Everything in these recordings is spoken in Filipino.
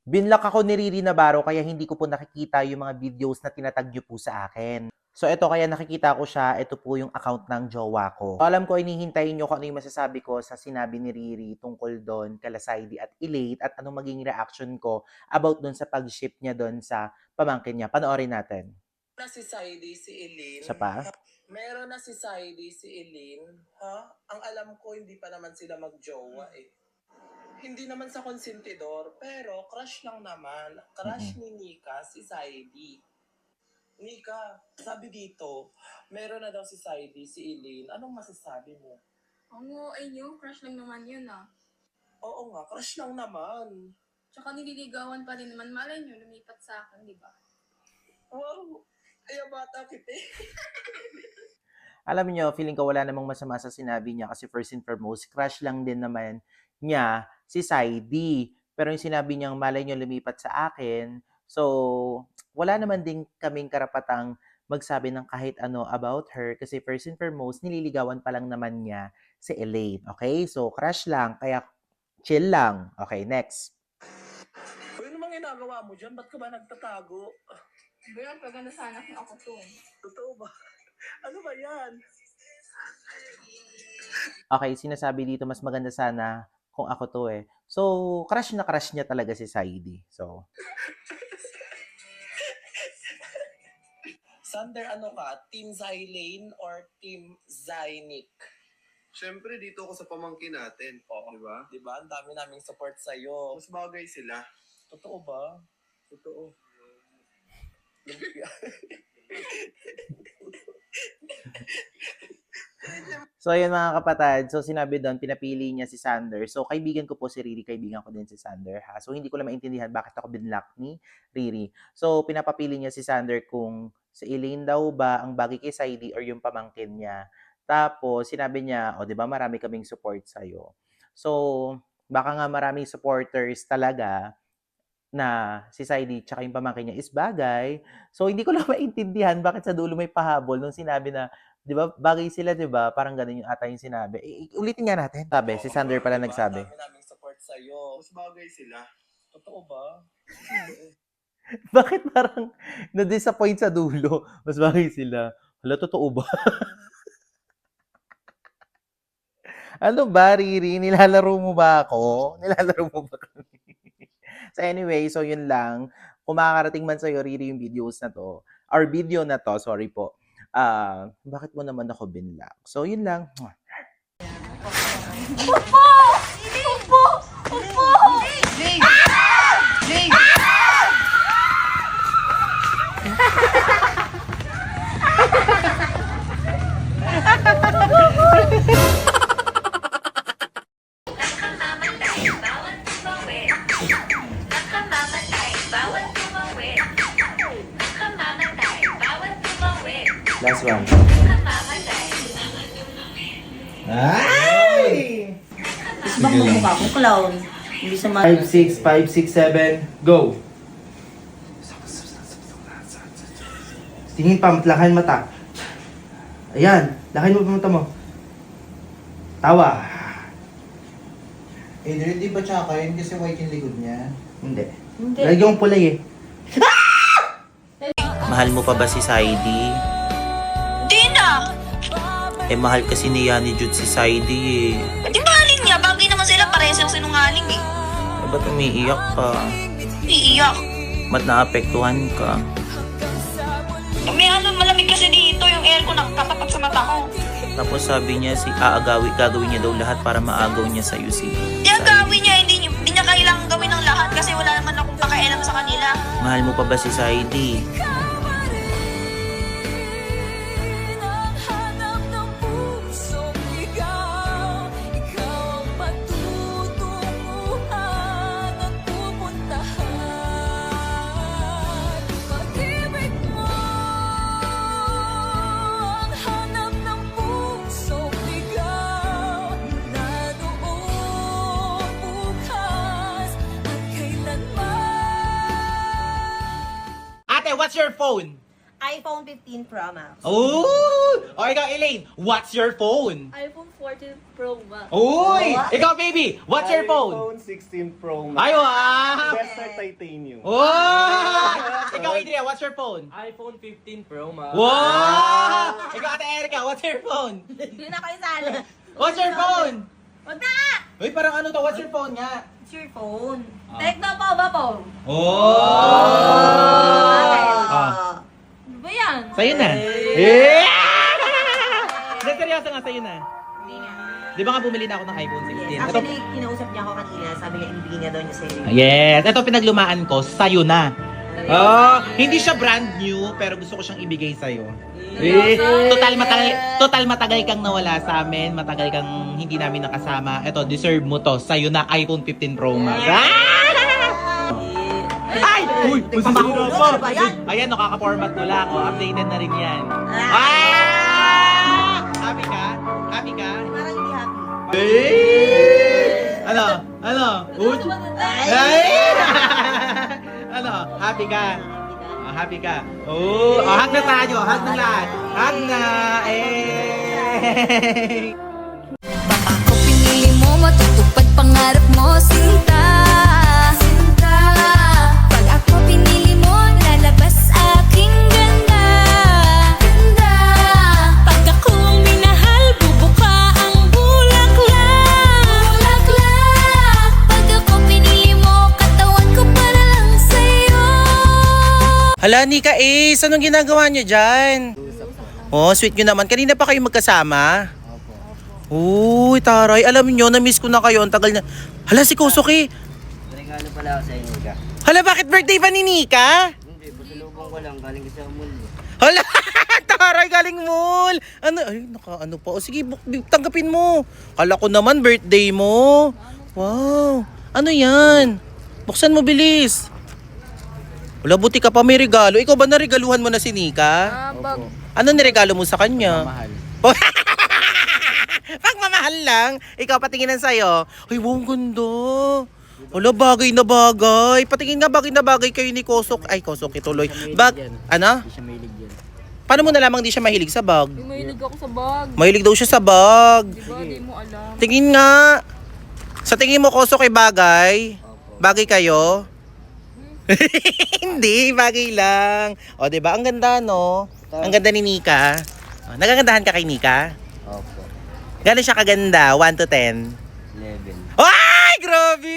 Binlock ako ni Riri Navarro kaya hindi ko po nakikita yung mga videos na tinatag niyo po sa akin. So ito kaya nakikita ko siya, ito po yung account ng jowa ko. So, alam ko inihintayin niyo kung ano yung masasabi ko sa sinabi ni Riri tungkol doon kala Saidi at Elate at anong maging reaction ko about doon sa pag-ship niya doon sa pamangkin niya. Panoorin natin. Na si Saidi, si Eileen. Isa pa? Meron na si Saidi, si Eileen. Ha? Ang alam ko, hindi pa naman sila mag-jowa eh. Hindi naman sa konsentidor, pero crush lang naman. Crush ni Nika, si Saidi. Nika, sabi dito, meron na daw si Saidi, si Eileen. Anong masasabi mo? Ay nyo, crush lang naman yun ah. Oo nga, crush lang naman. Tsaka nililigawan pa rin naman. Malay nyo, lumipat sa akin, di ba? Wow, kaya bata kita eh. Alam niyo, feeling ko wala namang masama sa sinabi niya kasi first and foremost, crush lang din naman niya si Saidi. Pero yung sinabi niyang malay niyo lumipat sa akin, so wala naman din kaming karapatang magsabi ng kahit ano about her kasi first and foremost, nililigawan pa lang naman niya si Elaine. Okay? So, crush lang, kaya chill lang. Okay, next. Ano namang ginagawa mo dyan? Ba't ka ba nagtatago? Pero paganda sana kung ako to. Totoo ba? Ano ba yan? Okay, sinasabi dito mas maganda sana kung ako to eh. So, crush na crush niya talaga si Saidi. So, Sander, ano ka? Team Zylane or Team Zynic? Siyempre, dito ako sa pamangkin natin. Oo. Di ba? Diba? Ang dami naming support sa'yo. Mas bagay sila. Totoo ba? Totoo. So, ayun mga kapatid. So, sinabi doon, pinapili niya si Sander. So, kaibigan ko po si Riri. Kaibigan ko din si Sander, ha? So, hindi ko lang maintindihan bakit ako binlock ni Riri. So, pinapapili niya si Sander kung si Elaine daw ba ang bagay kay Saidi or yung pamangkin niya. Tapos, sinabi niya, di ba marami kaming support sa'yo. So, baka nga maraming supporters talaga na si Saidi tsaka yung pamangkin niya is bagay. So, hindi ko lang maintindihan bakit sa dulo may pahabol nung sinabi na, di ba, bagay sila, di ba? Parang ganun yung ata yung sinabi. Ulitin nga natin. Sabi, si Sander pala Diba? nagsabi. Ang dami naming support sa'yo. Mas bagay sila. Totoo ba? Bakit parang na-disappoint sa dulo? Mas bagay sila. Hala, totoo ba? Ano ba, Riri? Nilalaro mo ba ako? Nilalaro mo ba kami? So anyway, so yun lang. Kung makakarating man sa'yo, Riri, yung videos na to, or video na to, sorry po, bakit mo naman ako binlock? So yun lang. Upo! Upo! Upo! Jay! Jay! Last one. Ay! Bang mukha ko clown. Hindi sa 5, 6, 5, 6, 7, go! Tingin pa, lakan mata. Ayan, lakan mo pa mata mo. Tawa. Adrian, di ba tsaka yun kasi white yung likod niya? Hindi. Hindi. Lagi yung pulay eh. Mahal mo pa ba si Saidi? Di na! Eh, mahal kasi niya ni Jude si Saidi eh. Di mahalin niya, bagay naman sila parehas ng sinungaling eh. Eh, ba't umiiyak ka? Iiyak. Ba't naapektuhan ka? May malamig kasi dito yung aircon nakatapat sa mata ko. Tapos sabi niya gagawin niya daw lahat para maagaw niya sa'yo si Di ang gawin niya, hindi niya kailangan gawin ng lahat kasi wala naman akong pakialam sa kanila. Mahal mo pa ba si Saidi? Ate, what's your phone? iPhone 15 Pro Max. Oh! O ikaw, Elaine, what's your phone? iPhone 14 Pro Max. Uy! Ikaw, baby, what's your phone? iPhone 16 Pro Max. Ay, wow! Best titanium. Wow! Ikaw, Adria, what's your phone? iPhone 15 Pro Max. Wow! Ikaw, Ate Erica, what's your phone? Hindi na kayo sali. What's your phone? Wag na! Uy, parang ano to? What's your phone nga? It's your phone. Tecno po ba po? Oh! Ano ba yan? Sa'yo na. Eh! Hindi, seryoso nga, sa'yo na. Di ba nga bumili na ako ng iPhone 16? Ito, Actually, kinausap niya ako kanina. Sabi niya, ibigay niya daw niya sa'yo. yes, ito pinaglumaan ko, sa'yo na. Oh, hindi siya brand new, pero gusto ko siyang ibigay sa'yo. Eh, total matagal kang nawala sa amin, matagal kang hindi namin nakasama. Ito, deserve mo to. Sa'yo na, iPhone 15 Pro Max. Ay! Uy! Pamahulog, ano ba yan? Ayan, nakaka-format ko lang. Oh, updated na rin yan. Happy ka? Happy ka? Parang hindi happy. Ano? Ano? Uy! Ay! Ano? Happy ka? Happy ka? Oh, hug na tayo. Hug na lahat. Hug na. Eh! Baka ko pinili mo, matutupad pangarap mo, sinta. Sinta. Pag ako pinili mo, lalabas aking ganda. Ganda. Pag ako minahal, bubuka ang bulaklak. Bulaklak. Pag ako pinili mo, katawan ko para lang sa'yo. Hala, Nika Ace, anong ginagawa niyo dyan? Oh, sweet nyo naman. Kanina pa kayo magkasama? Uy, taray. Alam niyo, na-miss ko na kayo. Ang tagal na. Hala, si Kosuke. Regalo pala ako sa inyo, Nika. Hala, bakit birthday ba ni Nika? Hindi, pasalubong ko lang. Galing ko sa mall. Hala, taray, galing mall. Ano, ay, ano pa. O sige, tanggapin mo. Kala ko naman birthday mo. Wow. Ano yan? Buksan mo, bilis. Wala, buti ka pa may regalo. Ikaw ba naregaluhan mo na si Nika? Bag. Ano niregalo mo sa kanya? Mahal. Pagmamahal lang. Ikaw patinginan sa'yo. Ay, wow, ang ganda. Wala, bagay na bagay. Patingin nga bagay na bagay kayo ni Kosok. Ay, Kosok, ituloy. Ano? Hindi siya mahilig yan. Paano mo nalamang di siya mahilig sa bag? Mahilig ako sa bag. Mahilig daw siya sa bag. Diba? Di mo alam. Tingin nga. Sa tingin mo, Kosok, ay bagay? Bagay kayo? Hindi, bagay lang. O, diba? Ang ganda, no? Ang ganda ni Nika. O, nagagandahan ka kay Nika? Opo. Gano'n siya kaganda? 1 to 10? 11. Ay, grabe!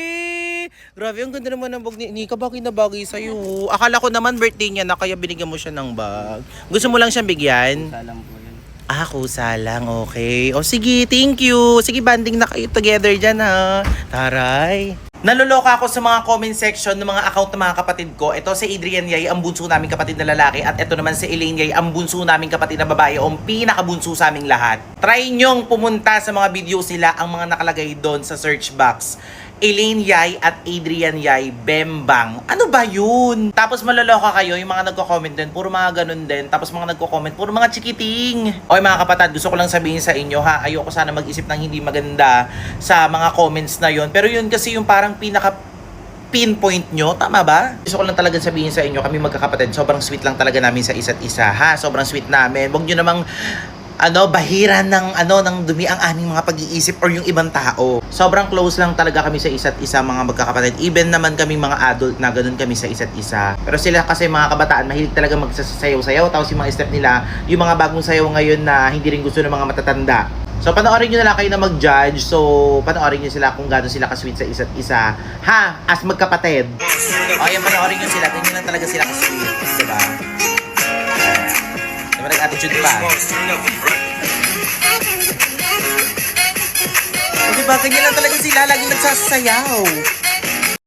Grabe, ang ganda naman ng bag ni Nika. Bagay na bagay sa'yo. Akala ko naman birthday niya na kaya binigyan mo siya ng bag. Gusto mo lang siyang bigyan? Salam po yun. Ah, kusa lang. Okay. O sige, thank you. Sige, banding na kayo together dyan, ha. Taray. Naluloka ako sa mga comment section ng mga account ng mga kapatid ko. Ito si Adrian Yay, ang bunso naming kapatid na lalaki. At ito naman si Elaine Yay, ang bunso naming kapatid na babae o ang pinakabunso sa aming lahat. Try nyong pumunta sa mga videos nila, ang mga nakalagay doon sa search box. Elaine Yay at Adrian Yay, Bembang. Ano ba yun? Tapos maloloka kayo, yung mga nagko-comment din, puro mga ganun din. Tapos mga nagko-comment, puro mga chikiting. Okay mga kapatid, gusto ko lang sabihin sa inyo ha, ayoko sana mag-isip ng hindi maganda sa mga comments na yun. Pero yun kasi yung parang pinaka-pinpoint nyo, tama ba? Gusto ko lang talaga sabihin sa inyo, kami magkakapatid, sobrang sweet lang talaga namin sa isa't isa ha. Sobrang sweet namin. Huwag nyo namang bahira ng dumi ang aming mga pag-iisip or yung ibang tao. Sobrang close lang talaga kami sa isa't isa mga magkakapatid. Even naman kami mga adult na ganun kami sa isa't isa. Pero sila kasi mga kabataan mahilig talaga magsasayaw-sayaw. Tapos yung mga step nila, yung mga bagong sayaw ngayon na hindi rin gusto ng mga matatanda. So panoorin nyo na lang kayo na mag-judge. So panoorin nyo sila kung gano'n sila ka-sweet sa isa't isa. Ha? As magkapatid. O yan, panoorin nyo sila. Ganyan lang talaga sila ka-sweet. Diba? Diba nag-attitude pa? O diba, ganyan lang talaga sila. Laging nagsasayaw.